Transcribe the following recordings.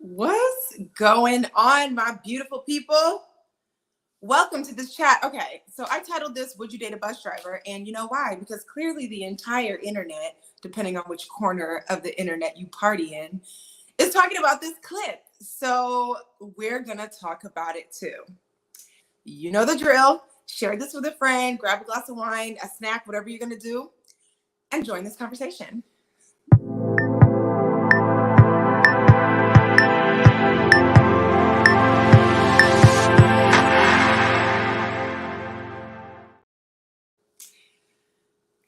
What's going on, my beautiful people? Welcome to this chat. Okay, so I titled this, Would You Date a Bus Driver? And you know why? Because clearly the entire internet, depending on which corner of the internet you party in, is talking about this clip. So we're going to talk about it too. You know the drill. Share this with a friend, grab a glass of wine, a snack, whatever you're going to do, and join this conversation.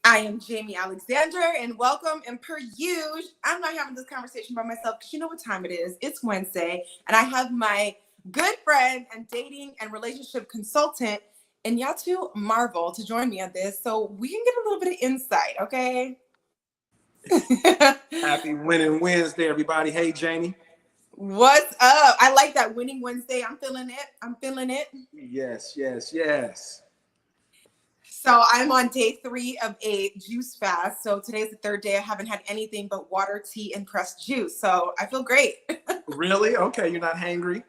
I am Jaimi Alexander, and welcome. And per usual, I'm not having this conversation by myself because you know what time it is. It's Wednesday, and I have my good friend and dating and relationship consultant, Nyatu Marvel, to join me on this, so we can get a little bit of insight. Okay. Happy Winning Wednesday, everybody. Hey, Jaimi. What's up? I like that Winning Wednesday. I'm feeling it. Yes. So I'm on day 3 of a juice fast. So today's the 3rd day. I haven't had anything but water, tea, and pressed juice. So I feel great. Really? Okay, you're not hangry?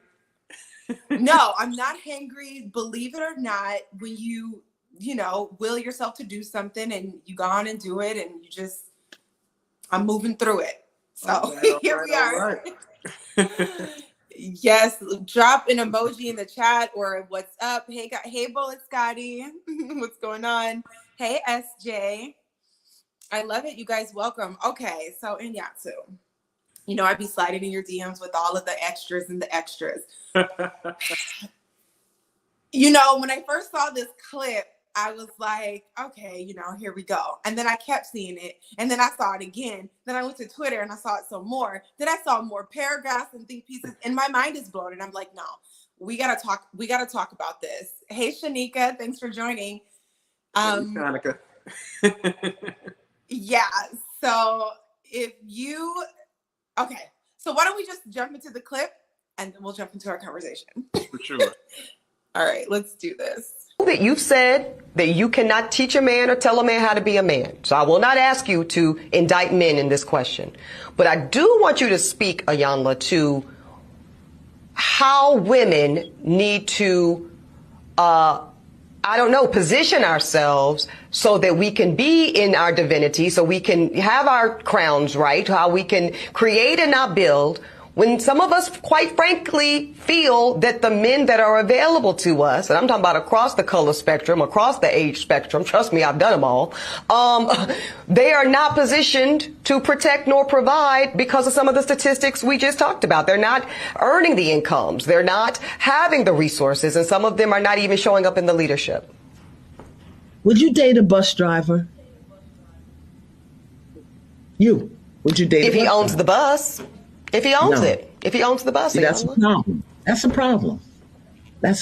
No, I'm not hangry. Believe it or not, when you will yourself to do something and you go on and do it and I'm moving through it. So here we are. Yes, drop an emoji in the chat or what's up. Hey, Bullet Scotty. What's going on? Hey, SJ. I love it. You guys, welcome. Okay, so Nyatu, I'd be sliding in your DMs with all of the extras and the extras. When I first saw this clip, I was like, okay, here we go. And then I kept seeing it. And then I saw it again. Then I went to Twitter and I saw it some more. Then I saw more paragraphs and think pieces. And my mind is blown. And I'm like, no, we gotta talk about this. Hey, Shanika, thanks for joining. Hey, Shanika. Yeah. So so why don't we just jump into the clip and then we'll jump into our conversation. For sure. All right, let's do this. That you've said that you cannot teach a man or tell a man how to be a man. So I will not ask you to indict men in this question. But I do want you to speak, Iyanla, to how women need to, position ourselves so that we can be in our divinity, so we can have our crowns right, how we can create and not build. When some of us, quite frankly, feel that the men that are available to us, and I'm talking about across the color spectrum, across the age spectrum, trust me, I've done them all, they are not positioned to protect nor provide because of some of the statistics we just talked about. They're not earning the incomes. They're not having the resources, and some of them are not even showing up in the leadership. Would you date a bus driver? Would you date if he owns the bus? If he owns it, if he owns the bus. See, that's a problem. That's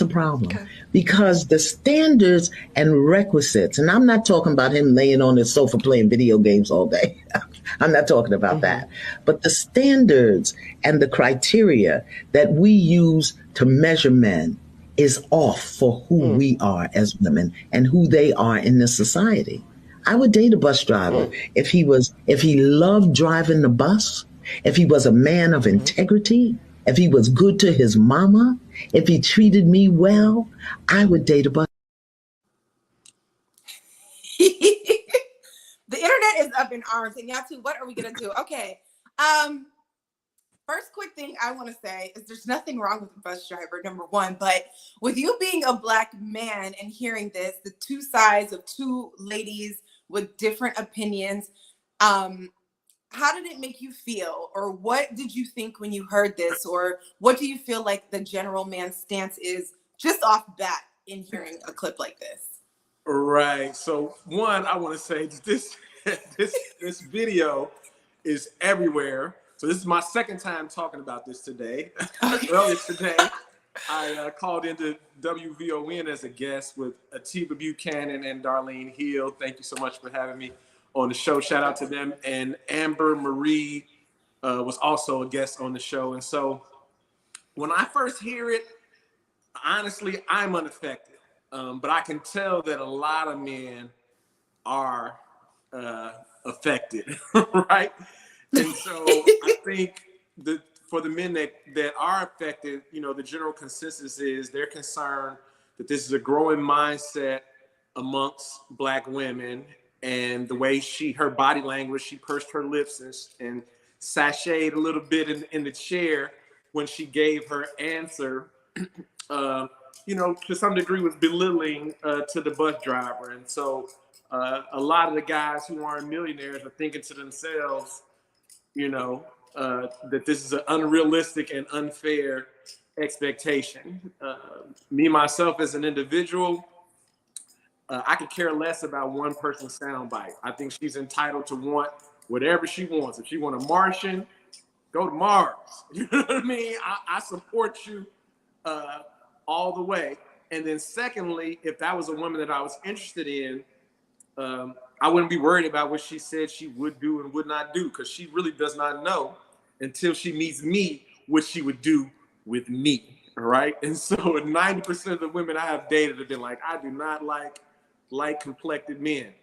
a problem. Okay. Because the standards and requisites, and I'm not talking about him laying on his sofa playing video games all day. I'm not talking about that. But the standards and the criteria that we use to measure men is off for who we are as women and who they are in this society. I would date a bus driver if he loved driving the bus. If he was a man of integrity, if he was good to his mama, if he treated me well, I would date a bus. The internet is up in arms. And Nyatu, what are we going to do? Okay. First quick thing I want to say is there's nothing wrong with a bus driver, number one. But with you being a Black man and hearing this, the two sides of two ladies with different opinions, how did it make you feel, or what did you think when you heard this, or what do you feel like the general man's stance is just off bat in hearing a clip like this? Right. So one, I want to say this video is everywhere. So this is my second time talking about this today. Earlier today, I called into WVON as a guest with Atiba Buchanan and Darlene Hill. Thank you so much for having me on the show. Shout out to them. And Amber Marie was also a guest on the show. And so when I first hear it, honestly, I'm unaffected. But I can tell that a lot of men are affected, right? And so I think for the men that are affected, you know, the general consensus is they're concerned that this is a growing mindset amongst Black women, and the way her body language, she pursed her lips and sashayed a little bit in the chair when she gave her answer, you know, to some degree was belittling to the bus driver. And so a lot of the guys who aren't millionaires are thinking to themselves, you know, that this is an unrealistic and unfair expectation. Me, myself, as an individual, I could care less about one person's soundbite. I think she's entitled to want whatever she wants. If she wants a Martian, go to Mars. You know what I mean? I support you all the way. And then secondly, if that was a woman that I was interested in, I wouldn't be worried about what she said she would do and would not do, because she really does not know until she meets me what she would do with me. All right. And so 90% of the women I have dated have been like, I do not like light complected men.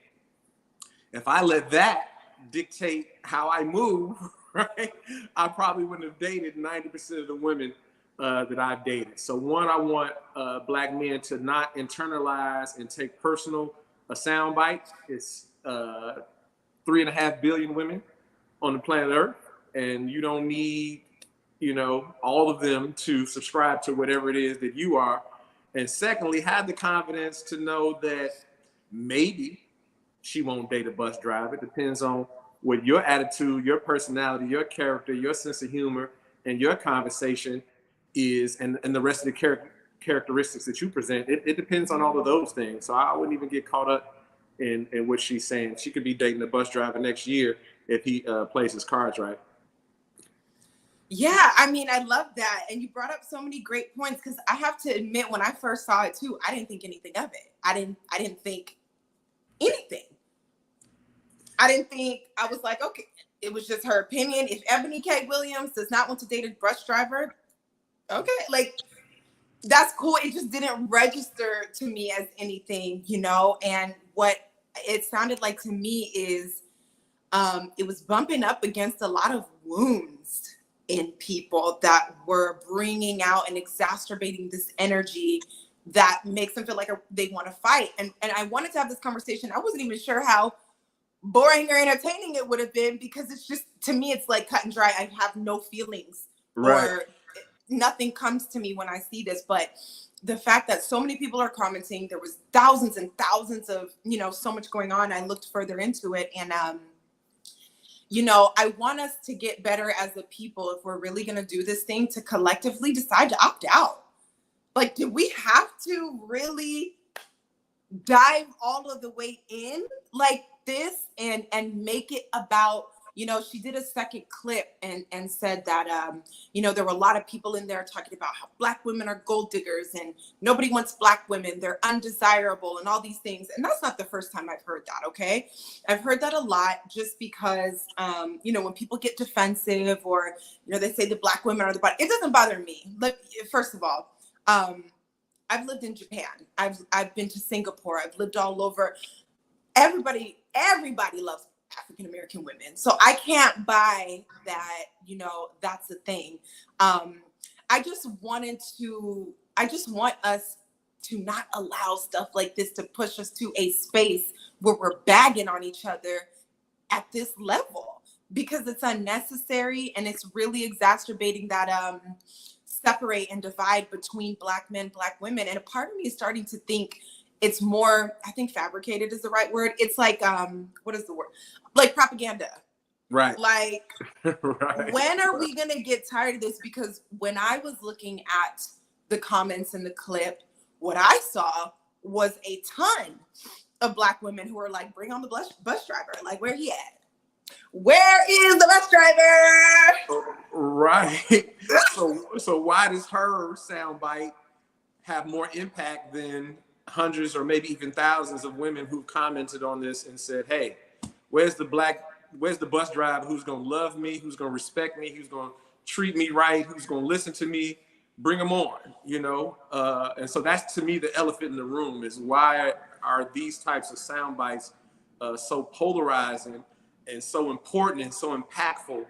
If I let that dictate how I move, right, I probably wouldn't have dated 90% of the women that I've dated. So one, I want Black men to not internalize and take personal a soundbite. It's 3.5 billion women on the planet Earth, and you don't need, you know, all of them to subscribe to whatever it is that you are. And secondly, have the confidence to know that maybe she won't date a bus driver. It depends on what your attitude, your personality, your character, your sense of humor, and your conversation is, and the rest of the characteristics that you present. It depends on all of those things. So I wouldn't even get caught up in what she's saying. She could be dating a bus driver next year if he plays his cards right. Yeah, I mean, I love that. And you brought up so many great points, because I have to admit, when I first saw it too, I didn't think anything of it. I didn't think anything. I was like, okay, it was just her opinion. If Ebony K. Williams does not want to date a bus driver, okay, like, that's cool. It just didn't register to me as anything, you know? And what it sounded like to me is it was bumping up against a lot of wounds in people that were bringing out and exacerbating this energy that makes them feel like they want to fight. And I wanted to have this conversation. I wasn't even sure how boring or entertaining it would have been, because it's just, to me, it's like cut and dry. I have no feelings, right, or nothing comes to me when I see this. But the fact that so many people are commenting, there was thousands and thousands of, you know, so much going on. I looked further into it, and you know, I want us to get better as a people, if we're really going to do this thing, to collectively decide to opt out. Like, do we have to really dive all of the way in like this and make it about, you know, she did a second clip and said that, you know, there were a lot of people in there talking about how Black women are gold diggers and nobody wants Black women, they're undesirable and all these things. And that's not the first time I've heard that, okay? I've heard that a lot, just because, you know, when people get defensive, or, you know, they say the Black women are the bottom, it doesn't bother me. Like, first of all, I've lived in Japan. I've been to Singapore. I've lived all over. Everybody loves African American women. So I can't buy that, you know, that's the thing. I just want us to not allow stuff like this to push us to a space where we're bagging on each other at this level, because it's unnecessary and it's really exacerbating that separate and divide between Black men, Black women. And a part of me is starting to think it's more, I think fabricated is the right word. It's like, what is the word? Like propaganda. right, Like, right. when are we going to get tired of this? Because when I was looking at the comments in the clip, what I saw was a ton of Black women who were like, bring on the bus driver. Like, where he at? Where is the bus driver? Right. So why does her soundbite have more impact than hundreds or maybe even thousands of women who commented on this and said, hey, where's the bus driver who's going to love me, who's going to respect me, who's going to treat me right, who's going to listen to me? Bring them on, you know? And so that's, to me, the elephant in the room, is why are these types of sound bites so polarizing and so important and so impactful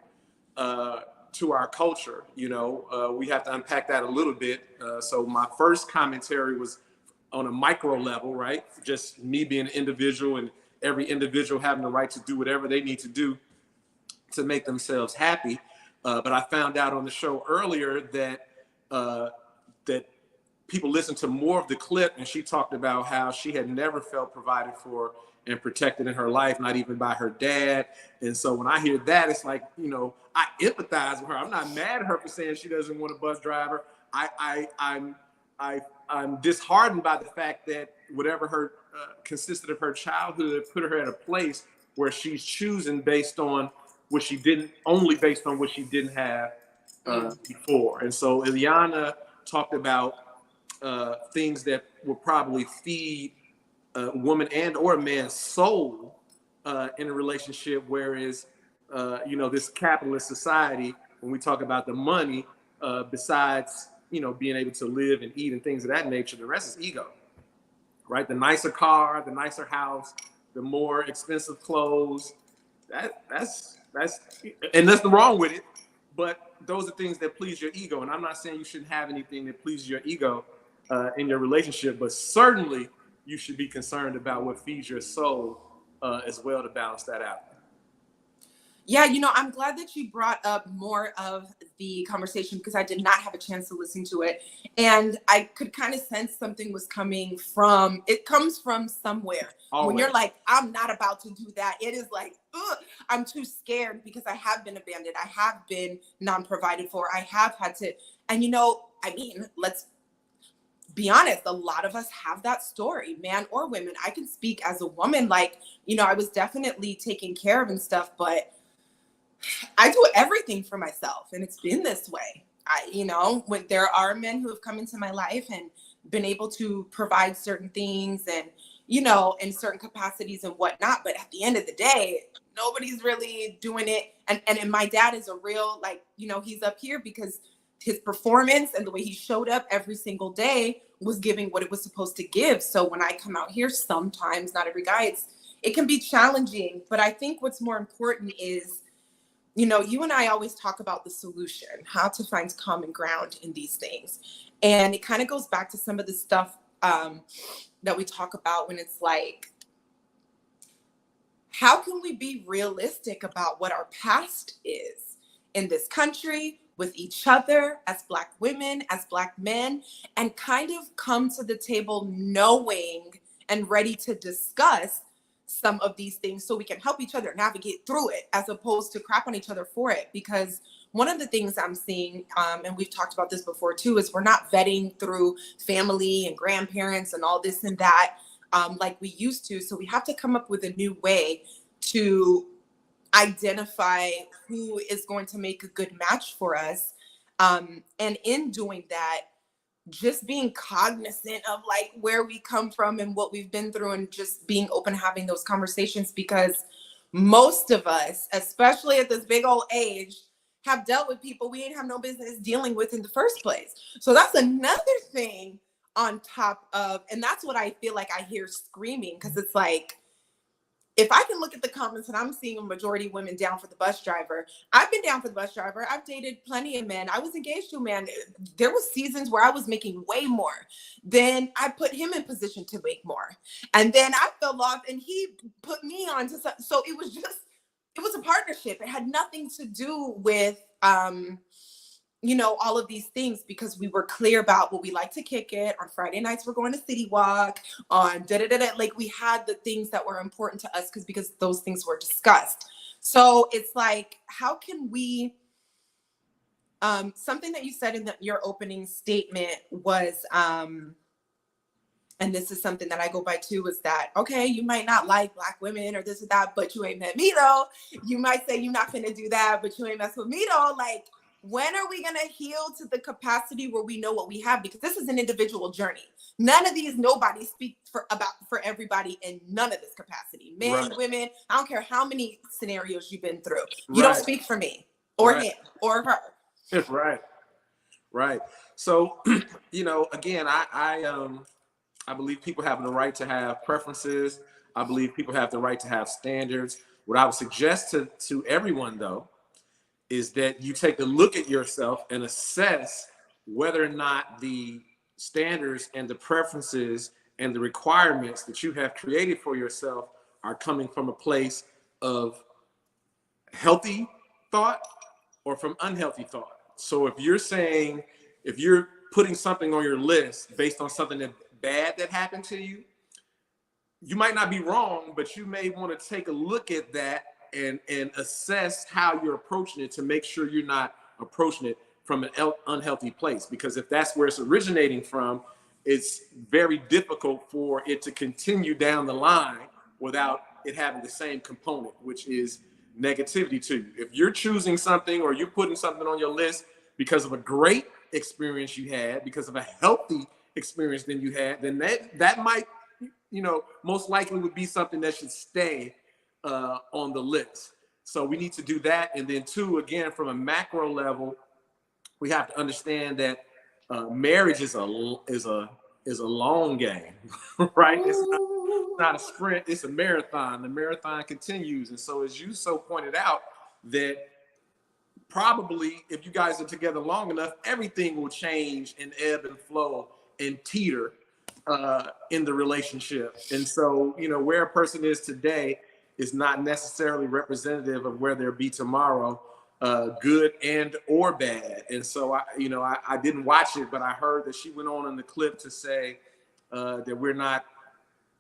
to our culture. You know, we have to unpack that a little bit. So my first commentary was on a micro level, right? Just me being an individual and every individual having the right to do whatever they need to do to make themselves happy. But I found out on the show earlier that that people listened to more of the clip, and she talked about how she had never felt provided for and protected in her life, not even by her dad. And so when I hear that, it's like, you know, I empathize with her. I'm not mad at her for saying she doesn't want a bus driver. I'm disheartened by the fact that whatever her consisted of her childhood put her at a place where she's choosing based on what she didn't, only based on what she didn't have before. And so Iyanla talked about things that will probably feed a woman and or a man's soul in a relationship, whereas you know, this capitalist society, when we talk about the money, besides, you know, being able to live and eat and things of that nature, the rest is ego, right? The nicer car, the nicer house, the more expensive clothes, that's and nothing wrong with it, but those are things that please your ego. And I'm not saying you shouldn't have anything that pleases your ego in your relationship, but certainly you should be concerned about what feeds your soul as well, to balance that out. Yeah, you know, I'm glad that you brought up more of the conversation because I did not have a chance to listen to it. And I could kind of sense something was coming from, it comes from somewhere. Always. When you're like, I'm not about to do that, it is like, ugh, I'm too scared because I have been abandoned. I have been non-provided for. I have had to, and you know, I mean, let's be honest, a lot of us have that story, man or women. I can speak as a woman, like, you know, I was definitely taken care of and stuff, but I do everything for myself, and it's been this way. You know, when there are men who have come into my life and been able to provide certain things and, you know, in certain capacities and whatnot, but at the end of the day, nobody's really doing it. And my dad is a real, like, you know, he's up here because his performance and the way he showed up every single day was giving what it was supposed to give. So when I come out here, sometimes, not every guy, it can be challenging, but I think what's more important is, you know, you and I always talk about the solution, how to find common ground in these things. And it kind of goes back to some of the stuff that we talk about when it's like, how can we be realistic about what our past is in this country, with each other, as Black women, as Black men, and kind of come to the table knowing and ready to discuss some of these things so we can help each other navigate through it, as opposed to crap on each other for it. Because one of the things I'm seeing, and we've talked about this before too, is we're not vetting through family and grandparents and all this and that like we used to. So we have to come up with a new way to identify who is going to make a good match for us. And in doing that, just being cognizant of like where we come from and what we've been through, and just being open, having those conversations, because most of us, especially at this big old age, have dealt with people we ain't have no business dealing with in the first place. So that's another thing on top of, and that's what I feel like I hear screaming, because it's like, if I can look at the comments and I'm seeing a majority of women down for the bus driver, I've been down for the bus driver. I've dated plenty of men. I was engaged to a man. There was seasons where I was making way more. Then I put him in position to make more. And then I fell off and he put me on to something. So it was a partnership. It had nothing to do with, you know, all of these things, because we were clear about what we like to kick it. On Friday nights, we're going to City Walk, on like we had the things that were important to us because those things were discussed. So it's like, how can we, something that you said in your opening statement was, and this is something that I go by too, is that, okay, you might not like Black women or this or that, but you ain't met me though. You might say you're not gonna do that, but you ain't mess with me though. Like, when are we going to heal to the capacity where we know what we have? Because this is an individual journey. None of these, nobody speak for everybody in none of this capacity. Men, right. Women, I don't care how many scenarios you've been through. You don't speak for me or him or her. Right. So, you know, again, I believe people have the right to have preferences. I believe people have the right to have standards. What I would suggest to everyone though, is that you take a look at yourself and assess whether or not the standards and the preferences and the requirements that you have created for yourself are coming from a place of healthy thought or from unhealthy thought. So if you're putting something on your list based on something that bad that happened to you, you might not be wrong, but you may want to take a look at that and assess how you're approaching it to make sure you're not approaching it from an unhealthy place. Because if that's where it's originating from, it's very difficult for it to continue down the line without it having the same component, which is negativity to you. If you're choosing something or you're putting something on your list because of a great experience you had, because of a healthy experience that you had, then that might, most likely would be something that should stay on the list. So we need to do that. And then two, again, from a macro level, we have to understand that marriage is a long game, right? It's not a sprint, it's a marathon. The marathon continues. And so as you so pointed out, that probably if you guys are together long enough, everything will change and ebb and flow and teeter in the relationship. And so, where a person is today is not necessarily representative of where they'll be tomorrow, good and or bad. And so I didn't watch it, but I heard that she went on in the clip to say that we're not,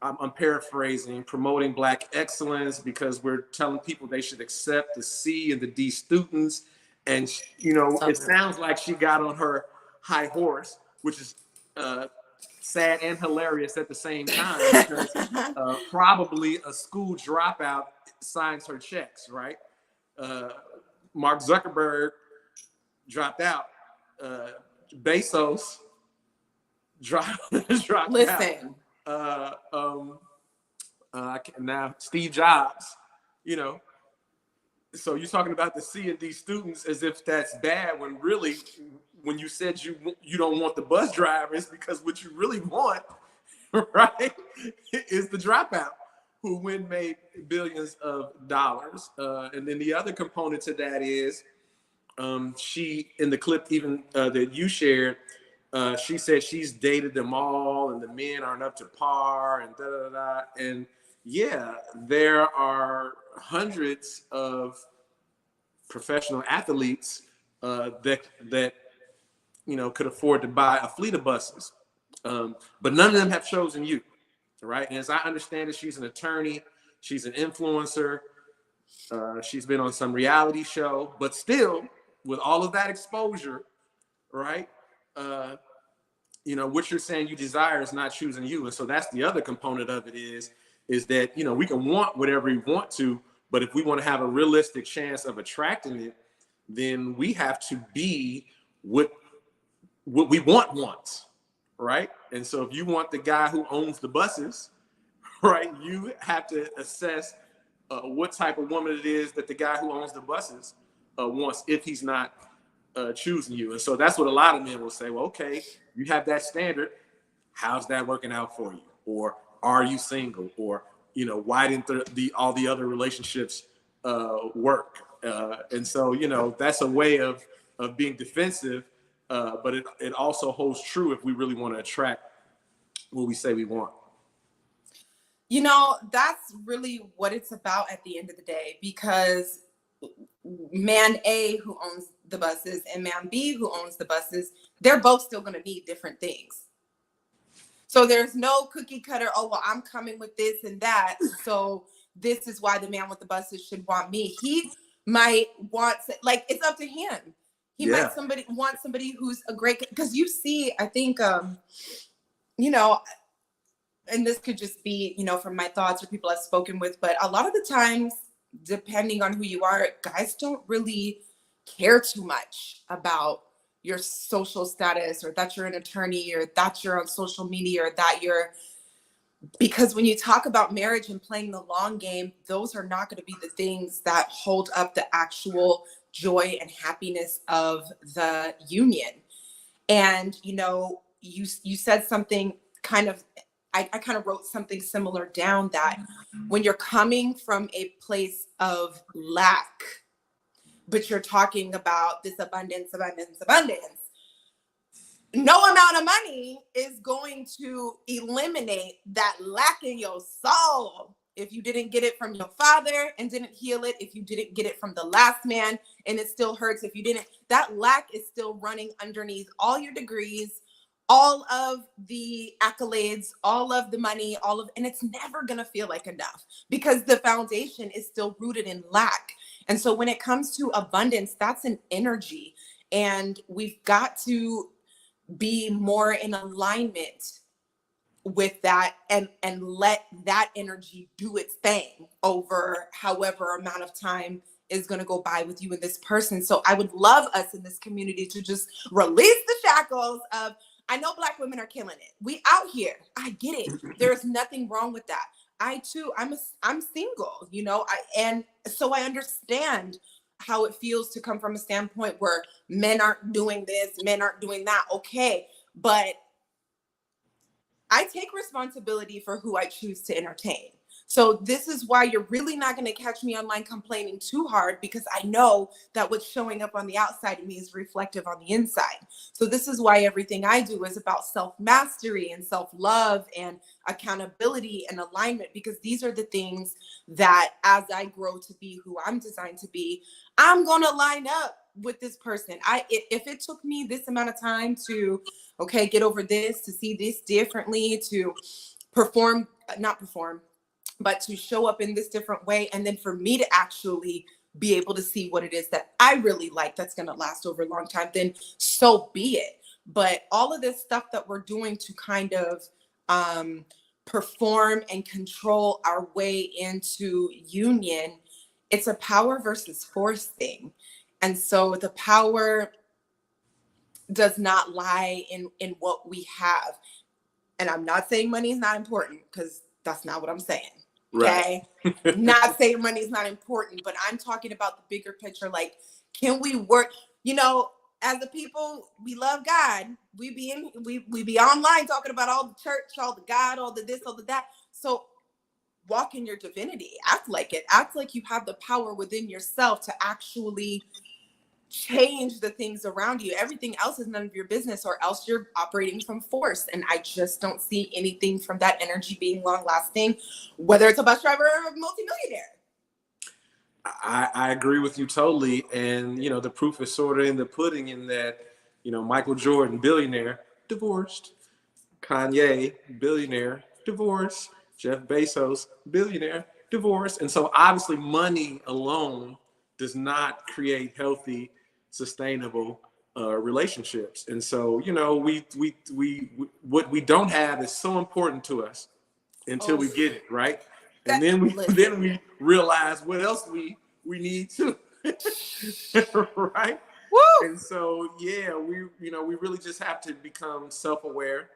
I'm paraphrasing, promoting Black excellence because we're telling people they should accept the C and the D students. And, it sounds like she got on her high horse, which is sad and hilarious at the same time, because probably a school dropout signs her checks, right? Mark Zuckerberg dropped out. Bezos dropped Listen. out. Now Steve Jobs, so you're talking about the C and D students as if that's bad, when really, when you said you don't want the bus drivers, because what you really want, right, is the dropout who made billions of dollars. And then the other component to that is she, in the clip even that you shared, she said she's dated them all and the men aren't up to par and da da da. And yeah, there are hundreds of professional athletes that could afford to buy a fleet of buses, but none of them have chosen you, right? And as I understand it, she's an attorney, she's an influencer, she's been on some reality show, but still, with all of that exposure, right? What you're saying you desire is not choosing you. And so that's the other component of it is that, we can want whatever we want to, but if we want to have a realistic chance of attracting it, then we have to be what we want, right? And so if you want the guy who owns the buses, right, you have to assess what type of woman it is that the guy who owns the buses wants, if he's not choosing you. And so that's what a lot of men will say, well, okay, you have that standard, how's that working out for you? Or are you single? Or, why didn't all the other relationships work? And so, that's a way of being defensive, but it also holds true if we really want to attract what we say we want. That's really what it's about at the end of the day, because man A, who owns the buses, and man B, who owns the buses, they're both still going to need different things. So there's no cookie cutter, oh, well, I'm coming with this and that, so this is why the man with the buses should want me. He might want, it's up to him. He might want somebody who's a great, because you see, I think, and this could just be, from my thoughts or people I've spoken with, but a lot of the times, depending on who you are, guys don't really care too much about your social status, or that you're an attorney, or that you're on social media, or that because when you talk about marriage and playing the long game, those are not going to be the things that hold up the actual joy and happiness of the union. And, you said something kind of, I kind of wrote something similar down, that when you're coming from a place of lack, but you're talking about this abundance, abundance, abundance. No amount of money is going to eliminate that lack in your soul. If you didn't get it from your father and didn't heal it, if you didn't get it from the last man and it still hurts, if you didn't, that lack is still running underneath all your degrees, all of the accolades, all of the money, and it's never going to feel like enough because the foundation is still rooted in lack. And so when it comes to abundance, that's an energy, and we've got to be more in alignment with that and let that energy do its thing over however amount of time is going to go by with you and this person. So I would love us in this community to just release the shackles of, I know Black women are killing it. We out here. I get it. There's nothing wrong with that. I too, I'm single, you know, and so I understand how it feels to come from a standpoint where men aren't doing this, men aren't doing that. Okay. But I take responsibility for who I choose to entertain. So this is why you're really not going to catch me online complaining too hard, because I know that what's showing up on the outside of me is reflective on the inside. So this is why everything I do is about self-mastery and self-love and accountability and alignment, because these are the things that as I grow to be who I'm designed to be, I'm going to line up with this person. If it took me this amount of time to, okay, get over this, to see this differently, to not perform, but to show up in this different way. And then for me to actually be able to see what it is that I really like that's going to last over a long time, then so be it. But all of this stuff that we're doing to kind of perform and control our way into union, it's a power versus force thing. And so the power does not lie in what we have. And I'm not saying money is not important, because that's not what I'm saying. Okay. Right. Not saying money is not important, but I'm talking about the bigger picture. Like, can we work, you know, as a people, we love God. We be online talking about all the church, all the God, all the this, all the that. So walk in your divinity, act like it, act like you have the power within yourself to actually change the things around you. Everything else is none of your business, or else you're operating from force. And I just don't see anything from that energy being long lasting, whether it's a bus driver or a multimillionaire. I agree with you totally. And, you know, the proof is sort of in the pudding, in that, you know, Michael Jordan, billionaire, divorced. Kanye, billionaire, divorced. Jeff Bezos, billionaire, divorced. And so obviously money alone does not create healthy, sustainable relationships. And so, you know, we what we don't have is so important to us until we get it, right? And then we realize what else we need to, right? Woo! And so, yeah, we really just have to become self-aware.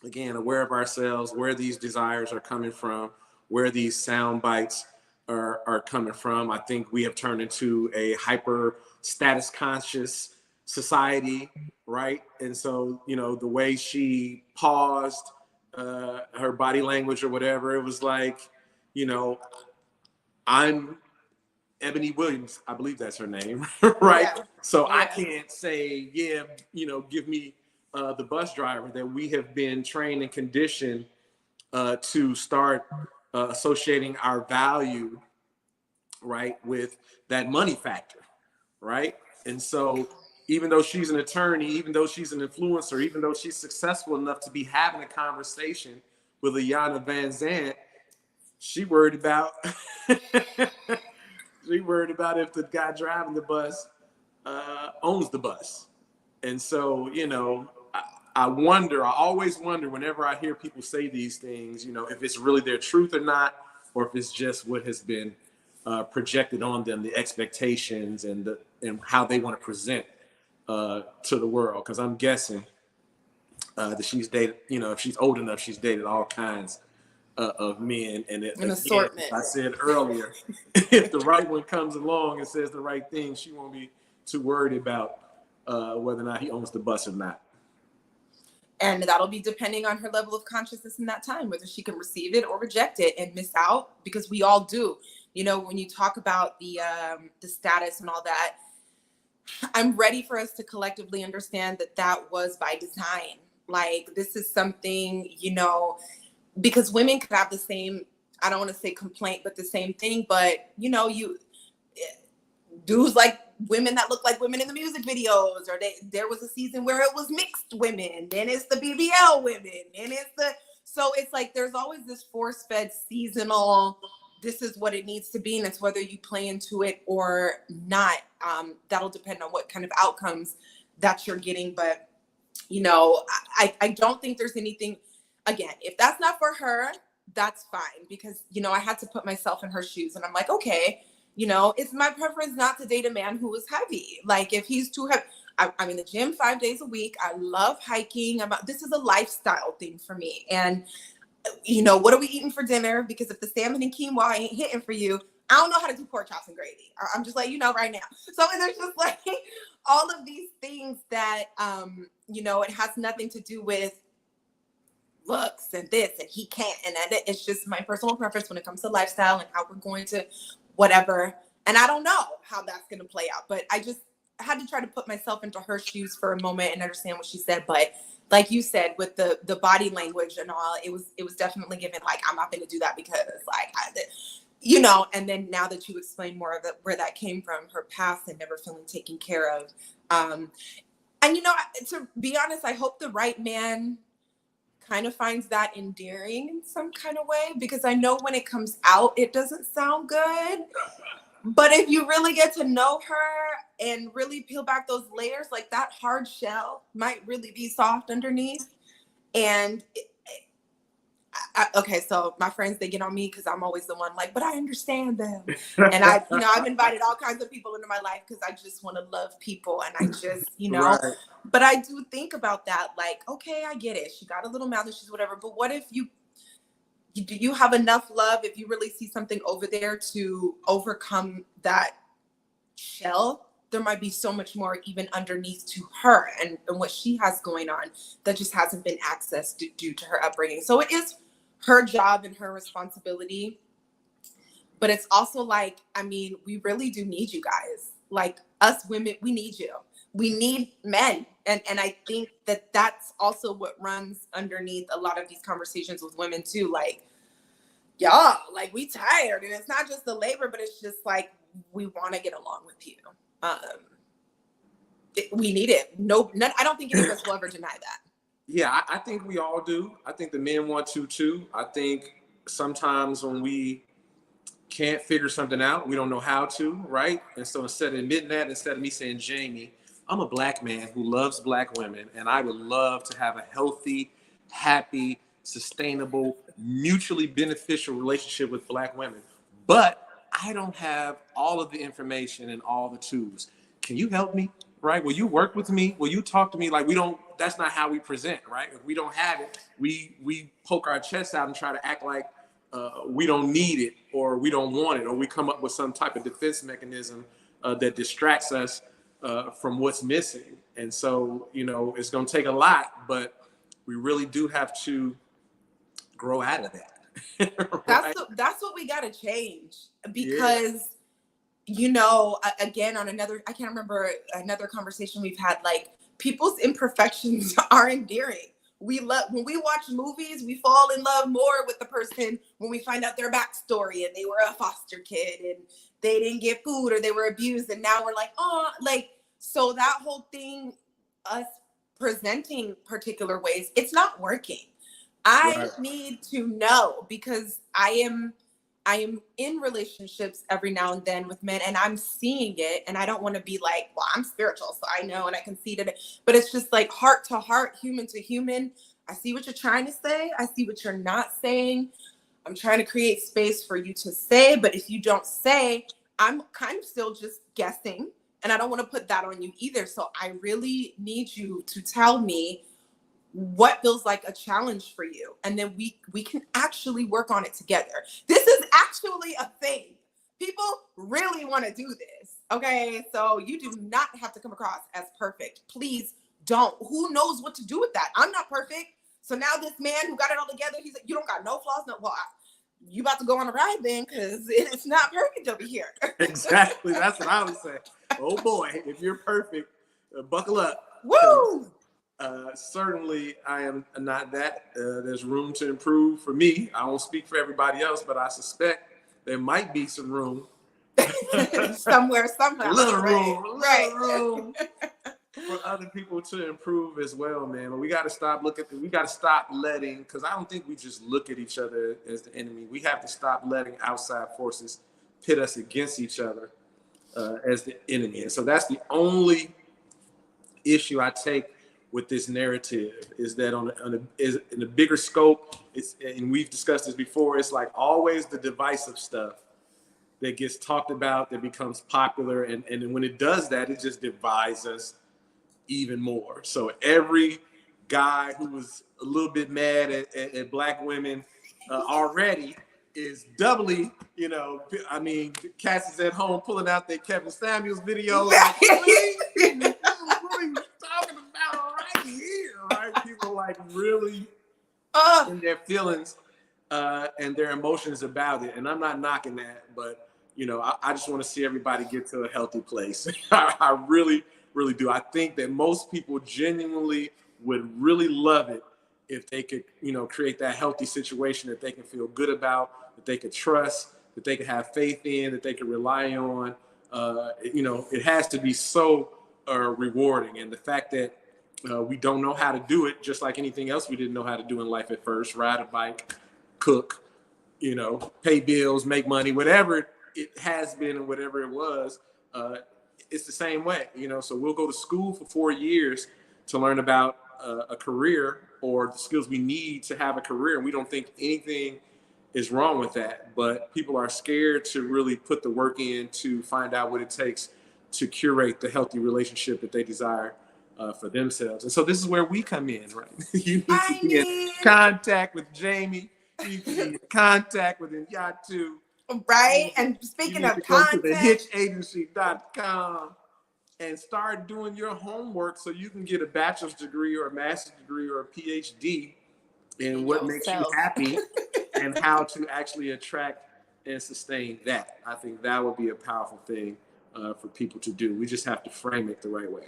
Again, aware of ourselves, where these desires are coming from, where these sound bites are coming from. I think we have turned into a hyper status conscious society, right? And so, you know, the way she paused, her body language or whatever, it was like, you know, I'm Ebony Williams, I believe that's her name, right? Yeah. So yeah. I can't say, yeah, you know, give me the bus driver, that we have been trained and conditioned to start associating our value, right, with that money factor, right? And so even though she's an attorney, even though she's an influencer, even though she's successful enough to be having a conversation with Iyanla Vanzant, she worried about if the guy driving the bus owns the bus. And so, you know, I always wonder whenever I hear people say these things, you know, if it's really their truth or not, or if it's just what has been projected on them, the expectations and how they want to present to the world. Because I'm guessing that she's dated, you know, if she's old enough, she's dated all kinds of men. And an assortment. I said earlier, if the right one comes along and says the right thing, she won't be too worried about whether or not he owns the bus or not. And that'll be depending on her level of consciousness in that time, whether she can receive it or reject it and miss out, because we all do. you know, when you talk about the status and all that, I'm ready for us to collectively understand that that was by design. Like, this is something, you know, because women could have the same, I don't want to say complaint, but the same thing. But, you know, dudes like women that look like women in the music videos, or there was a season where it was mixed women, then it's the BBL women, and so it's like there's always this force-fed seasonal, this is what it needs to be, and it's whether you play into it or not. That'll depend on what kind of outcomes that you're getting. But, you know, I don't think there's anything, again, if that's not for her, that's fine, because, you know, I had to put myself in her shoes, and I'm like, okay, you know, it's my preference not to date a man who is heavy. Like, if he's too heavy, I'm in the gym 5 days a week. I love hiking. This is a lifestyle thing for me. And, you know, what are we eating for dinner? Because if the salmon and quinoa ain't hitting for you, I don't know how to do pork chops and gravy. I'm just letting you know right now. So there's just like all of these things that, you know, it has nothing to do with looks and this and he can't. And it's just my personal preference when it comes to lifestyle and how we're going to whatever. And I don't know how that's going to play out, but I just had to try to put myself into her shoes for a moment and understand what she said. But like you said, with the body language and all, it was definitely given, like, I'm not going to do that because, like, you know. And then now that you explain more of where that came from, her past and never feeling taken care of. And, you know, to be honest, I hope the right man kind of finds that endearing in some kind of way, because I know when it comes out, it doesn't sound good. But if you really get to know her and really peel back those layers, like, that hard shell might really be soft underneath. And okay, so my friends, they get on me because I'm always the one like, but I understand them. And I've invited all kinds of people into my life because I just want to love people. And I just, you know, right. But I do think about that, like, okay, I get it. She got a little mouth issues, whatever. But what if do you have enough love, if you really see something over there, to overcome that shell? There might be so much more even underneath to her and what she has going on that just hasn't been accessed due to her upbringing. So it is her job and her responsibility. But it's also like, I mean, we really do need you guys. Like, us women, we need you. We need men. And I think that that's also what runs underneath a lot of these conversations with women too. Like, y'all, like, we tired. And it's not just the labor, but it's just like, we want to get along with you. We need it. I don't think any of us will ever deny that. Yeah, I think we all do. I think the men want to too. I think sometimes when we can't figure something out, we don't know how to, right? And so instead of admitting that, instead of me saying, Jaimi, I'm a black man who loves black women, and I would love to have a healthy, happy, sustainable, mutually beneficial relationship with black women. But I don't have all of the information and all the tools. Can you help me? Right? Will you work with me? Will you talk to me? Like, that's not how we present, right? If we don't have it, we poke our chests out and try to act like we don't need it, or we don't want it, or we come up with some type of defense mechanism that distracts us from what's missing. And so, you know, it's going to take a lot, but we really do have to grow out of that. Right? That's what we got to change, because, you know, again, on another, I can't remember another conversation we've had, like, people's imperfections are endearing. When we watch movies, we fall in love more with the person when we find out their backstory, and they were a foster kid and they didn't get food, or they were abused, and now we're like, oh, like, so that whole thing, us presenting particular ways, it's not working. I need to know, because I am in relationships every now and then with men, and I'm seeing it, and I don't want to be like, well, I'm spiritual, so I know and I can see it. But it's just like heart to heart, human to human. I see what you're trying to say. I see what you're not saying. I'm trying to create space for you to say, but if you don't say, I'm kind of still just guessing, and I don't want to put that on you either. So I really need you to tell me what feels like a challenge for you, and then we can actually work on it together. This is actually a thing. People really want to do this, okay? So you do not have to come across as perfect. Please don't. Who knows what to do with that? I'm not perfect. So now this man who got it all together, he's like, you don't got no flaws, no. Well, you about to go on a ride then, because it's not perfect over here. Exactly. That's what I would say. Oh boy, if you're perfect, buckle up. Woo! Certainly, I am not that. There's room to improve for me. I won't speak for everybody else, but I suspect there might be some room. Somewhere, somehow. A little room, right. room for other people to improve as well, man. But we got to stop letting, because I don't think we just look at each other as the enemy. We have to stop letting outside forces pit us against each other as the enemy. And so that's the only issue I take with this narrative, is that in a bigger scope, and we've discussed this before, it's like always the divisive stuff that gets talked about, that becomes popular, and when it does that, it just divides us even more. So every guy who was a little bit mad at black women already is doubly, I mean, Cass is at home pulling out their Kevin Samuels video. Like, really? This is what he's talking about right here, right? People like really in their feelings and their emotions about it. And I'm not knocking that, but I just want to see everybody get to a healthy place. I really, really do. I think that most people genuinely would really love it if they could, create that healthy situation that they can feel good about, that they could trust, that they could have faith in, that they could rely on. It has to be so rewarding. And the fact that we don't know how to do it, just like anything else we didn't know how to do in life at first, ride a bike, cook, pay bills, make money, whatever it has been and whatever it was, it's the same way, so we'll go to school for 4 years to learn about a career or the skills we need to have a career. And we don't think anything is wrong with that, but people are scared to really put the work in to find out what it takes to curate the healthy relationship that they desire for themselves. And so this is where we come in, right? You need to be in contact with Jaimi. You need to be in contact with Nyatu. Right. And speaking of content, go to thehitchagency.com and start doing your homework so you can get a bachelor's degree or a master's degree or a PhD in what makes you happy and how to actually attract and sustain that. I think that would be a powerful thing for people to do. We just have to frame it the right way.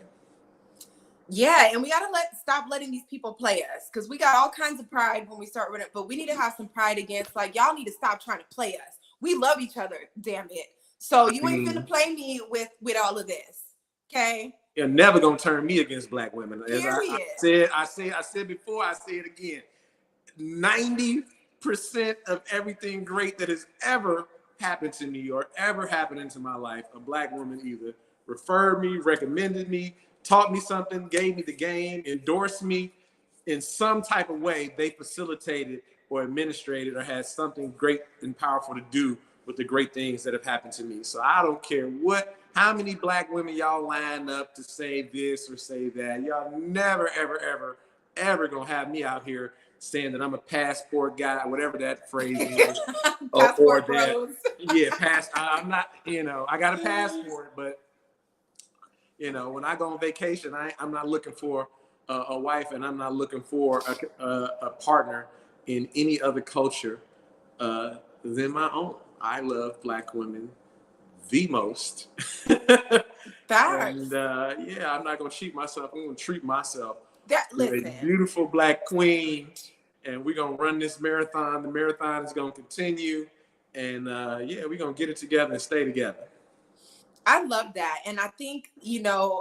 Yeah, and we gotta stop letting these people play us, because we got all kinds of pride when we start with it, but we need to have some pride against, like, y'all need to stop trying to play us. We love each other, damn it. So you ain't gonna play me with all of this, okay? You're never gonna turn me against black women. As I said before, I say it again. 90% of everything great that has ever happened to me or ever happened into my life, a black woman either referred me, recommended me, taught me something, gave me the game, endorsed me in some type of way. They facilitated or administrated or had something great and powerful to do with the great things that have happened to me. So I don't care how many black women y'all line up to say this or say that. Y'all never, ever, ever, ever gonna have me out here saying that I'm a passport guy, whatever that phrase is. Passport bros. I'm not, I got a passport, but when I go on vacation, I'm not looking for a wife, and I'm not looking for a partner in any other culture than my own. I love black women the most. And I'm not gonna cheat myself. I'm gonna treat myself. Listen, a beautiful black queen, and we're gonna run this marathon. The marathon is gonna continue, and we're gonna get it together and stay together. I love that. And I think,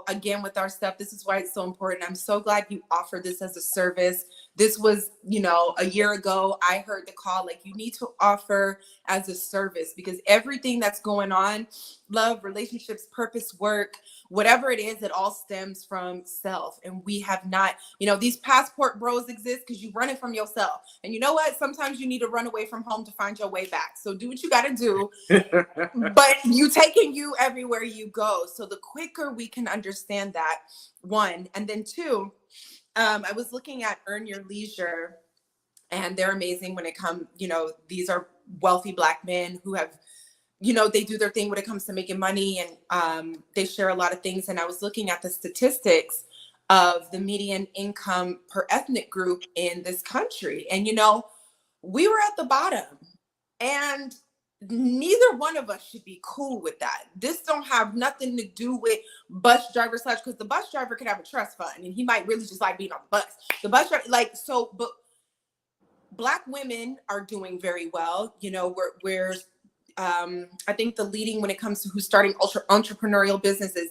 again, with our stuff, this is why it's so important. I'm so glad you offered this as a service. This was, a year ago, I heard the call, like, you need to offer as a service, because everything that's going on, love, relationships, purpose, work, whatever it is, it all stems from self. And we have not, these passport bros exist because you're running from yourself. And you know what? Sometimes you need to run away from home to find your way back. So do what you got to do. But you taking you everywhere you go. So the quicker we can understand that, one, and then two, I was looking at Earn Your Leisure, and they're amazing when it comes, these are wealthy black men who have, they do their thing when it comes to making money, and they share a lot of things. And I was looking at the statistics of the median income per ethnic group in this country. And, we were at the bottom. And neither one of us should be cool with that. This don't have nothing to do with bus driver / because the bus driver could have a trust fund and he might really just like being on the bus. The bus driver, like, so, but Black women are doing very well. You know, we're I think the leading when it comes to who's starting entrepreneurial businesses,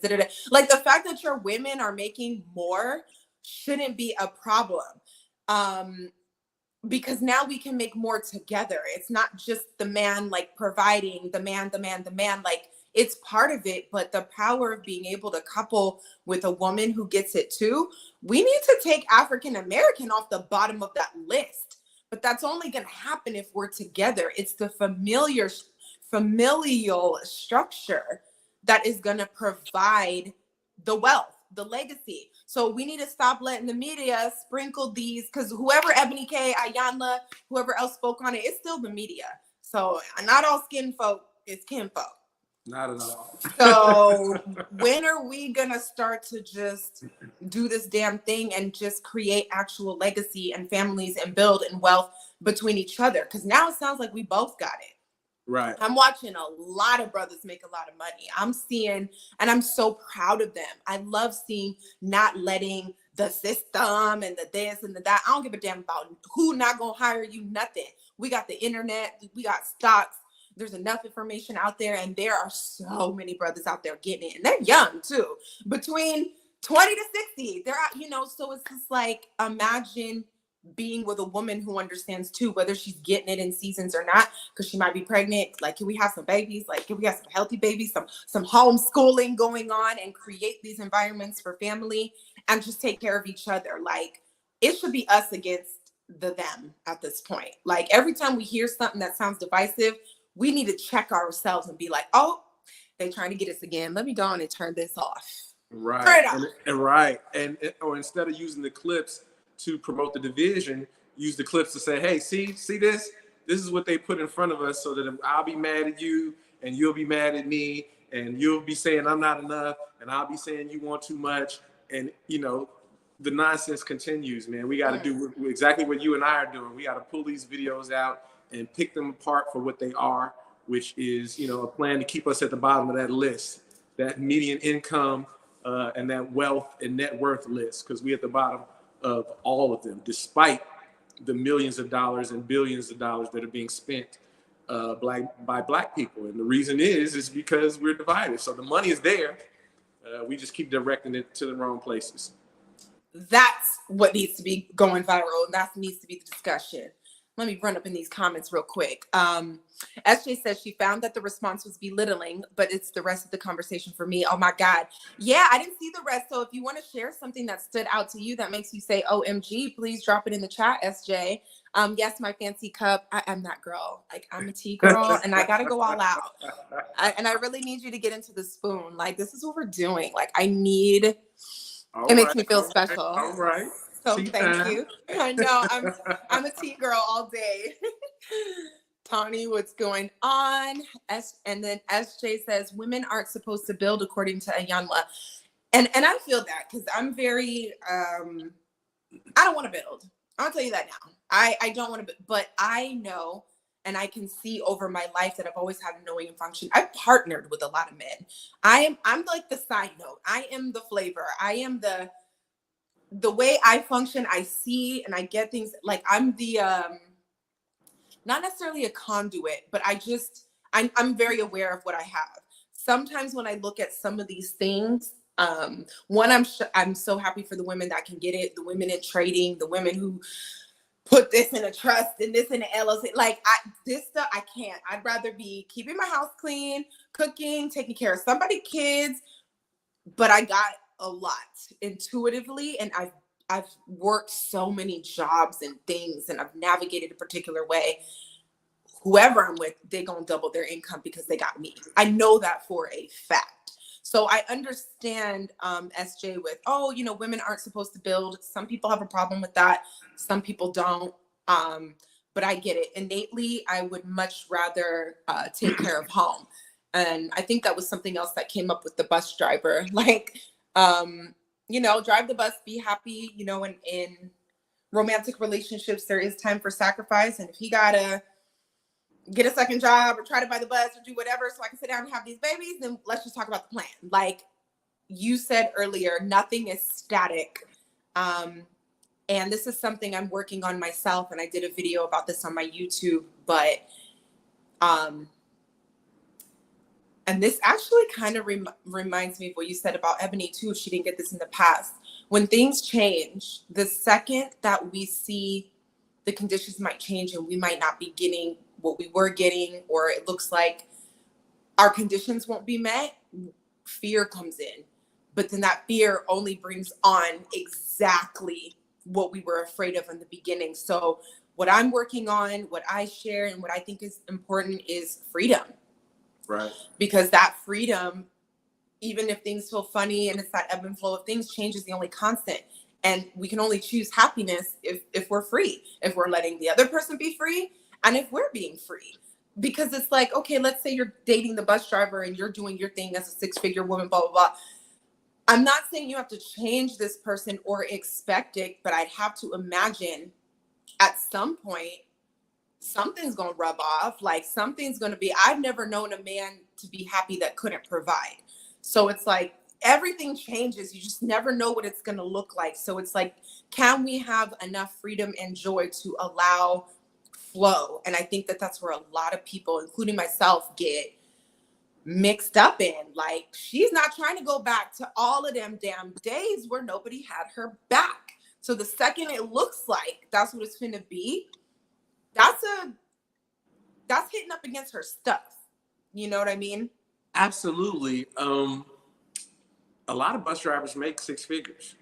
like the fact that your women are making more shouldn't be a problem. Because now we can make more together. It's not just the man like providing, the man, like it's part of it, but the power of being able to couple with a woman who gets it too. We need to take African American off the bottom of that list, but that's only going to happen if we're together. It's the familial structure that is going to provide the wealth, the legacy. So we need to stop letting the media sprinkle these, because whoever Ebony K, Iyanla, whoever else spoke on it, it's still the media. So not all skin folk is kin folk. Not at all. So when are we gonna start to just do this damn thing and just create actual legacy and families and build and wealth between each other? Because now it sounds like we both got it. Right. I'm watching a lot of brothers make a lot of money. I'm seeing, and I'm so proud of them. I love seeing not letting the system and the this and the that. I don't give a damn about who not gonna hire you, nothing. We got the internet, we got stocks. There's enough information out there, and there are so many brothers out there getting it, and they're young too, between 20 to 60. They're out, you know, so it's just like, imagine being with a woman who understands too, whether she's getting it in seasons or not, because she might be pregnant. Like, can we have some babies? Like, can we have some healthy babies, some homeschooling going on, and create these environments for family and just take care of each other? Like, it should be us against them at this point. Like, every time we hear something that sounds divisive, we need to check ourselves and be like, oh, they trying to get us again. Let me go on and turn this off. Right. Turn it off. Or instead of using the clips to promote the division, use the clips to say, hey, see this? This is what they put in front of us, so that I'll be mad at you and you'll be mad at me and you'll be saying I'm not enough and I'll be saying you want too much. And, you know, the nonsense continues, man. We got to do exactly what you and I are doing. We got to pull these videos out and pick them apart for what they are, which is, you know, a plan to keep us at the bottom of that list, that median income and that wealth and net worth list, because we at the bottom of all of them, despite the millions of dollars and billions of dollars that are being spent by Black people. And the reason is because we're divided. So the money is there. We just keep directing it to the wrong places. That's what needs to be going viral. And that needs to be the discussion. Let me run up in these comments real quick. SJ says she found that the response was belittling, but it's the rest of the conversation for me. Oh my God. Yeah, I didn't see the rest. So if you want to share something that stood out to you that makes you say, OMG, please drop it in the chat, SJ. Yes, my fancy cup. I am that girl. Like, I'm a tea girl and I got to go all out. And I really need you to get into the spoon. Like, this is what we're doing. Like, I need, it makes me feel special. All right. So thank you. I know I'm a tea girl all day. Tawny, what's going on? And then SJ says women aren't supposed to build, according to Iyanla. And I feel that, because I'm very I don't want to build. I'll tell you that now. I don't want to, but I know, and I can see over my life that I've always had a knowing and function. I've partnered with a lot of men. I'm like the side note. I am the flavor. I am the way I function. I see and I get things. Like, I'm the not necessarily a conduit, but I'm very aware of what I have. Sometimes when I look at some of these things, one, I'm so happy for the women that can get it, the women in trading, the women who put this in a trust and this in an LLC. Like, this stuff, I can't. I'd rather be keeping my house clean, cooking, taking care of somebody's kids. But I got a lot intuitively, and I've worked so many jobs and things, and I've navigated a particular way. Whoever I'm with, they're going to double their income because they got me. I know that for a fact. So I understand SJ with, women aren't supposed to build. Some people have a problem with that. Some people don't. But I get it. Innately, I would much rather take care of home. And I think that was something else that came up with the bus driver. Like, drive the bus, be happy, in romantic relationships, there is time for sacrifice. And if he gotta, get a second job or try to buy the bus or do whatever so I can sit down and have these babies, then let's just talk about the plan. Like you said earlier, nothing is static. And this is something I'm working on myself. And I did a video about this on my YouTube, but, and this actually kind of reminds me of what you said about Ebony too. If she didn't get this in the past, when things change, the second that we see the conditions might change and we might not be getting what we were getting, or it looks like our conditions won't be met, fear comes in. But then that fear only brings on exactly what we were afraid of in the beginning. So what I'm working on, what I share, and what I think is important is freedom. Right. Because that freedom, even if things feel funny and it's that ebb and flow of things, change is the only constant. And we can only choose happiness if we're free, if we're letting the other person be free, and if we're being free. Because it's like, okay, let's say you're dating the bus driver and you're doing your thing as a 6-figure woman, blah, blah, blah. I'm not saying you have to change this person or expect it, but I'd have to imagine at some point, something's going to rub off. Like something's going to be, I've never known a man to be happy that couldn't provide. So it's like everything changes. You just never know what it's going to look like. So it's like, can we have enough freedom and joy to allow flow? And I think that that's where a lot of people, including myself, get mixed up in. Like, she's not trying to go back to all of them damn days where nobody had her back. So the second it looks like that's what it's finna be, that's hitting up against her stuff. You know what I mean? Absolutely. A lot of bus drivers make 6 figures.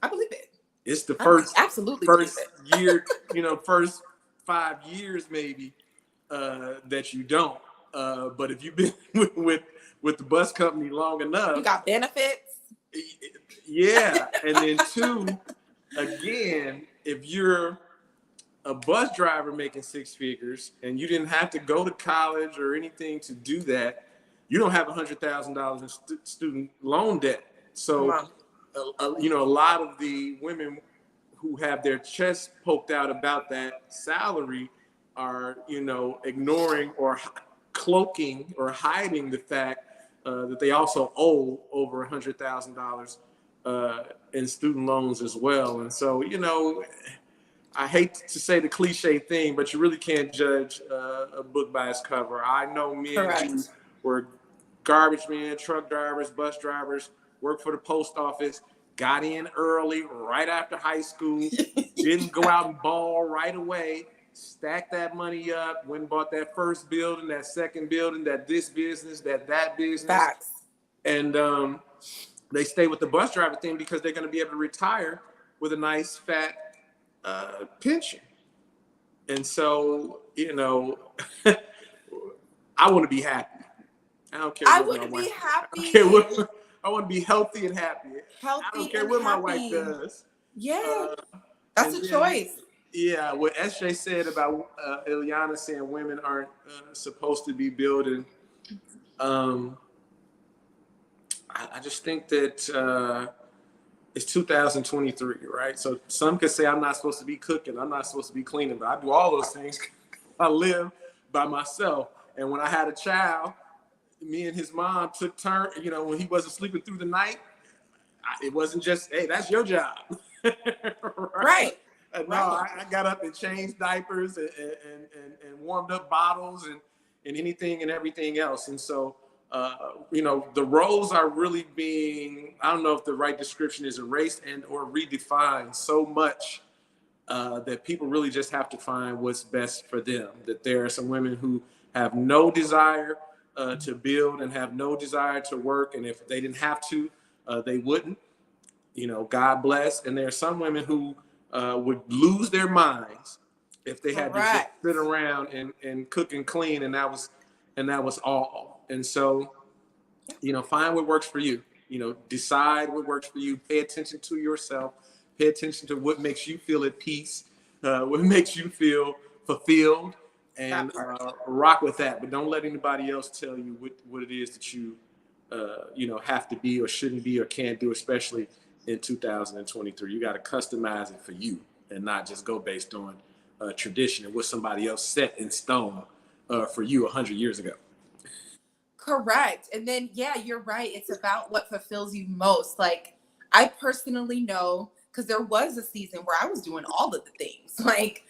I believe it. It's the first year, first 5 years maybe that you don't. But if you've been with the bus company long enough, you got benefits. Yeah, and then 2, again, if you're a bus driver making 6 figures and you didn't have to go to college or anything to do that, you don't have $100,000 in student loan debt. So, a lot of the women who have their chests poked out about that salary are, ignoring or cloaking or hiding the fact that they also owe over $100,000 in student loans as well. And so, I hate to say the cliche thing, but you really can't judge a book by its cover. I know men who were garbage men, truck drivers, bus drivers, worked for the post office, got in early, right after high school, didn't go out and ball right away, stacked that money up, went and bought that first building, that second building, that this business, that business. Facts. And they stay with the bus driver thing because they're going to be able to retire with a nice fat pension. And so, I want to be happy. I don't care. I want to be happy. I want to be healthy and happy. I don't care what my wife does. Yeah, that's a choice. Yeah, what SJ said about Iyanla saying women aren't supposed to be building. I just think that it's 2023, right? So some could say I'm not supposed to be cooking, I'm not supposed to be cleaning, but I do all those things. I live by myself. And when I had a child, me and his mom took turns, when he wasn't sleeping through the night, it wasn't just, hey, that's your job. Right. No, I got up and changed diapers and warmed up bottles and anything and everything else. And so, the roles are really being, I don't know if the right description is erased and or redefined so much that people really just have to find what's best for them. That there are some women who have no desire to build and have no desire to work. And if they didn't have to, they wouldn't, God bless. And there are some women who would lose their minds if they had to just sit around and cook and clean. And that was all. And so, find what works for you, decide what works for you, pay attention to yourself, pay attention to what makes you feel at peace, what makes you feel fulfilled, and rock with that. But don't let anybody else tell you what it is that you, have to be or shouldn't be or can't do, especially in 2023. You got to customize it for you and not just go based on tradition and what somebody else set in stone for you 100 years ago. Correct. And then, yeah, you're right. It's about what fulfills you most. Like, I personally know, because there was a season where I was doing all of the things, like,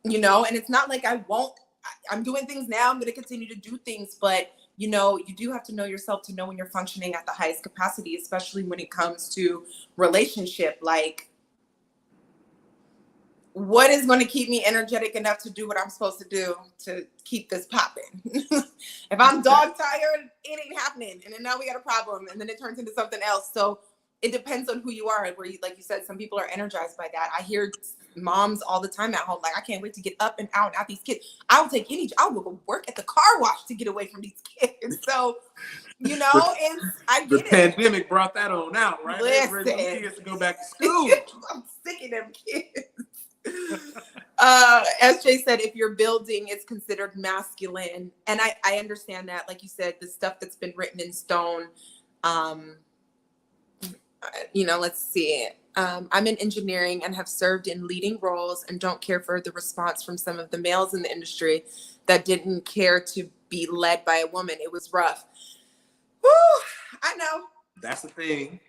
you know, and it's not like I'm doing things now. I'm going to continue to do things, but you know, you do have to know yourself to know when you're functioning at the highest capacity, especially when it comes to relationship. Like, what is going to keep me energetic enough to do what I'm supposed to do to keep this popping? If I'm dog tired, it ain't happening. And then now we got a problem, and then it turns into something else. So it depends on who you are. Where you, like you said, some people are energized by that. I hear moms all the time at home, like, I can't wait to get up and out these kids. I'll go work at the car wash to get away from these kids. So, you know, I get the it. Pandemic brought that on out, right? Listen, Kids to go back to school. I'm sick of them kids. SJ said, if you're building, it's considered masculine. And I understand that. Like you said, the stuff that's been written in stone. You know, let's see. I'm in engineering and have served in leading roles and don't care for the response from some of the males in the industry that didn't care to be led by a woman. It was rough. Whew, I know. That's the thing.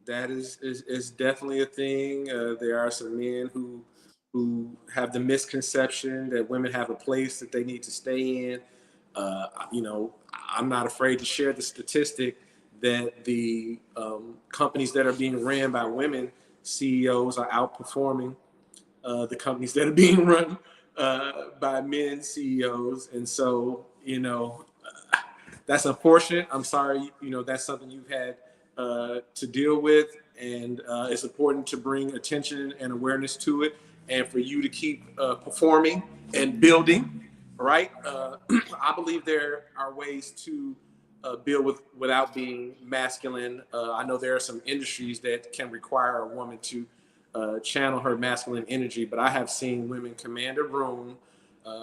That is definitely a thing. There are some men who have the misconception that women have a place that they need to stay in. You know, I'm not afraid to share the statistic that the companies that are being ran by women CEOs are outperforming the companies that are being run by men CEOs. And so, you know, that's unfortunate. I'm sorry, you know, that's something you've had to deal with. And it's important to bring attention and awareness to it, and for you to keep performing and building, right? I believe there are ways to build without being masculine. I know there are some industries that can require a woman to channel her masculine energy, but I have seen women command a room,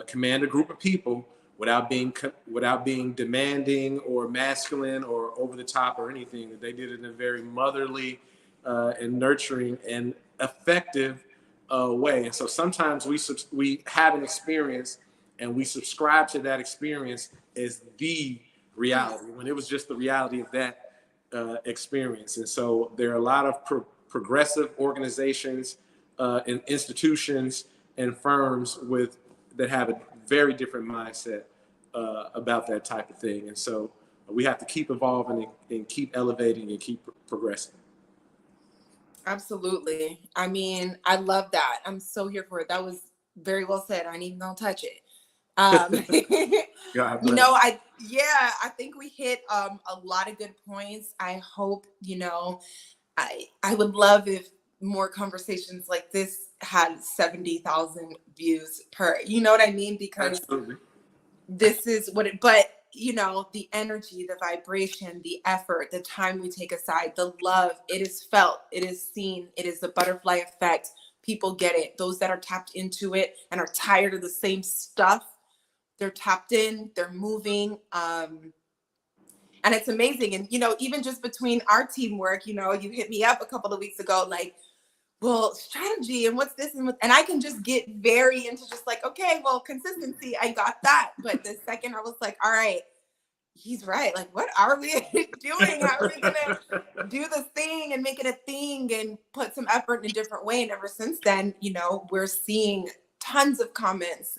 command a group of people without being demanding or masculine or over the top or anything. They did it in a very motherly and nurturing and effective way. And so sometimes we have an experience and we subscribe to that experience as the reality when it was just the reality of that experience. And so there are a lot of progressive organizations and institutions and firms that have a very different mindset about that type of thing. And so we have to keep evolving and keep elevating and keep progressing. Absolutely. I mean, I love that. I'm so here for it. That was very well said. I ain't even gonna touch it. You know, I think we hit a lot of good points. I hope, you know, I would love if more conversations like this had 70,000 views per, you know what I mean? Because Absolutely. This is what it, but you know, the energy, the vibration, the effort, the time we take aside, the love, it is felt, it is seen, it is the butterfly effect. People get it. Those that are tapped into it and are tired of the same stuff, they're tapped in, they're moving. And it's amazing. And, you know, even just between our teamwork, you know, you hit me up a couple of weeks ago, like, well, strategy and what's this and I can just get very into just like, okay, well, consistency, I got that. But the second I was like, all right, he's right. Like, what are we doing? How are we gonna do this thing and make it a thing and put some effort in a different way? And ever since then, you know, we're seeing tons of comments,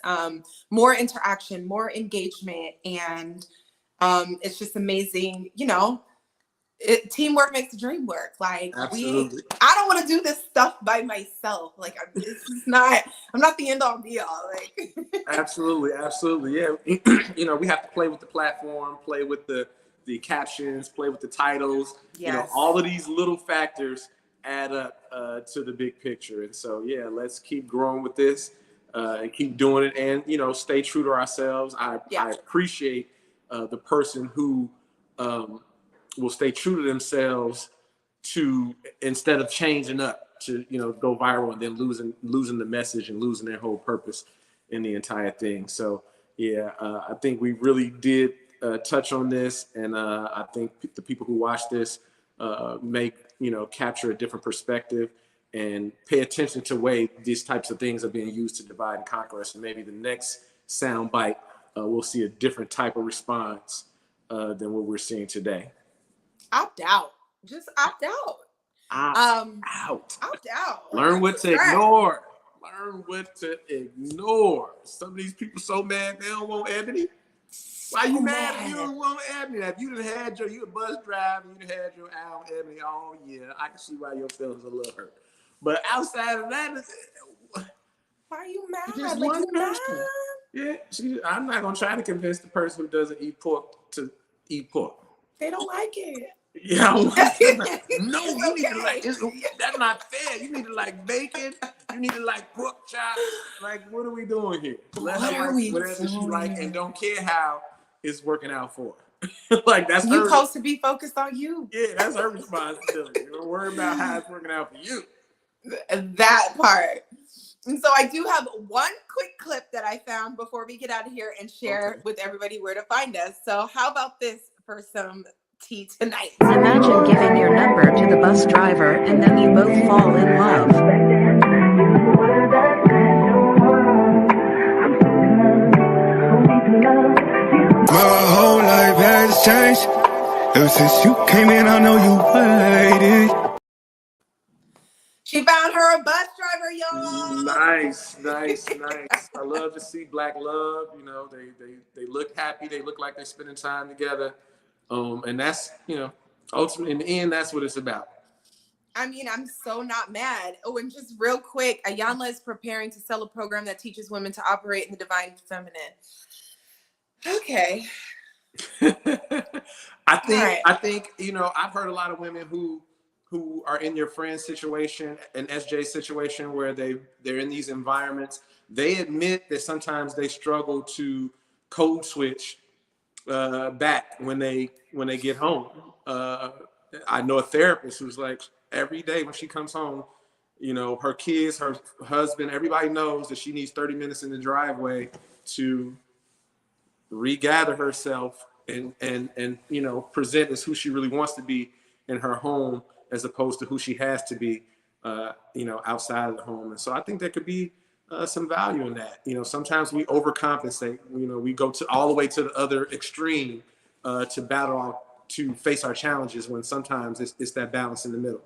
more interaction, more engagement, and it's just amazing, you know. Teamwork makes the dream work. Like, Absolutely. I don't want to do this stuff by myself. Like, I'm not the end all be all. Like, Absolutely. Yeah. You know, we have to play with the platform, play with the captions, play with the titles. yes. You know, all of these little factors add up to the big picture. And so, yeah, let's keep growing with this and keep doing it, and, you know, stay true to ourselves. I appreciate the person who will stay true to themselves to, instead of changing up to, you know, go viral and then losing the message and losing their whole purpose in the entire thing. So yeah, I think we really did touch on this, and I think the people who watch this may, you know, capture a different perspective and pay attention to way these types of things are being used to divide and conquer us. And maybe the next sound bite, we'll see a different type of response than what we're seeing today. Opt out. Just opt out. Out. Opt out. Learn what to ignore. Learn what to ignore. Some of these people so mad they don't want Ebony. Why you mad if you don't want Ebony? If you you a bus driver, you had your Al Ebony. Oh yeah, I can see why your feelings are a little hurt. But outside of that, why are you mad? Just like one you person. Mad? Yeah, I'm not gonna try to convince the person who doesn't eat pork to eat pork. They don't like it. Yeah, no, you need to like. That's not fair. You need to like bacon. You need to like pork chops. Like, what are we doing here? Let her like whatever she like, and don't care how it's working out for her. Like that's you supposed to be focused on you. Yeah, that's her responsibility. Don't worry about how it's working out for you. That part. And so I do have one quick clip that I found before we get out of here and share with everybody where to find us. So how about this for some tea tonight? Imagine giving your number to the bus driver and then you both fall in love. My whole life has changed. Ever since you came in, I know you waited. She found her a bus driver, y'all. Nice. I love to see Black love. You know, they look happy. They look like they're spending time together. And that's, you know, ultimately in the end, that's what it's about. I mean, I'm so not mad. Oh, and just real quick, Iyanla is preparing to sell a program that teaches women to operate in the divine feminine. Okay. I think, you know, I've heard a lot of women who are in your friend's situation, an SJ situation where they're in these environments. They admit that sometimes they struggle to code switch back when they get home. I know a therapist who's like, every day when she comes home, you know, her kids, her husband, everybody knows that she needs 30 minutes in the driveway to regather herself and you know, present as who she really wants to be in her home as opposed to who she has to be you know, outside of the home. And so I think there could be some value in that. You know, sometimes we overcompensate. You know, we go to all the way to the other extreme to battle, to face our challenges, when sometimes it's that balance in the middle.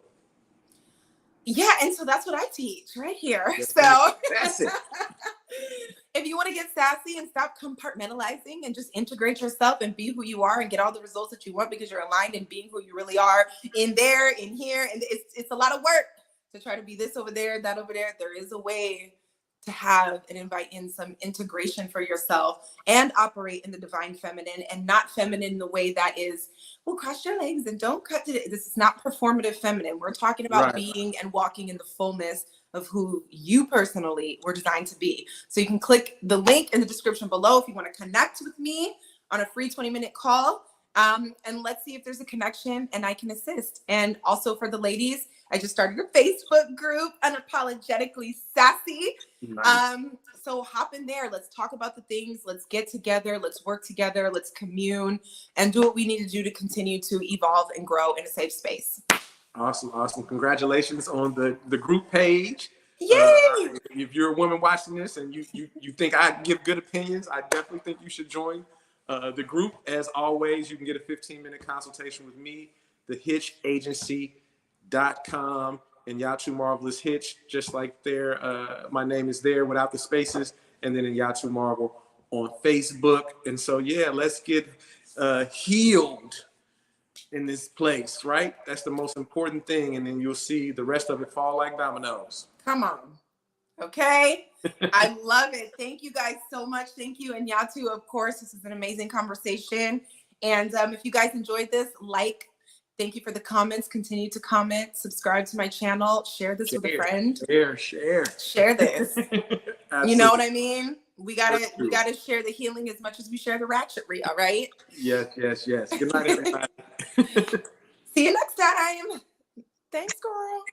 Yeah, and so that's what I teach right here. Yes, so that's it. If you want to get sassy and stop compartmentalizing and just integrate yourself and be who you are and get all the results that you want because you're aligned in being who you really are in there, in here, and it's a lot of work to try to be this over there, that over there. There is a way to have and invite in some integration for yourself and operate in the divine feminine, and not feminine in the way that is, well, cross your legs and don't cut to it. This is not performative feminine. We're talking about being and walking in the fullness of who you personally were designed to be. So you can click the link in the description below if you want to connect with me on a free 20-minute call. And let's see if there's a connection and I can assist. And also for the ladies, I just started a Facebook group, Unapologetically SASSY. Nice. So hop in there. Let's talk about the things. Let's get together. Let's work together. Let's commune and do what we need to do to continue to evolve and grow in a safe space. Awesome. Congratulations on the group page. Yay! If you're a woman watching this and you think I give good opinions, I definitely think you should join the group. As always, you can get a 15-minute consultation with me, thehitchagency.com, and Nyatu Marvel is Hitch, just like there. My name is there without the spaces, and then in Nyatu Marvel on Facebook. And so, yeah, let's get healed in this place, right? That's the most important thing. And then you'll see the rest of it fall like dominoes. Come on. Okay. I love it. Thank you guys so much. Thank you. And Nyatu, of course, this is an amazing conversation. And if you guys enjoyed this, thank you for the comments. Continue to comment, subscribe to my channel, share this with a friend. Share this. You know what I mean? We gotta share the healing as much as we share the ratchetry, all right? Yes. Good night, everybody. See you next time. Thanks, girl.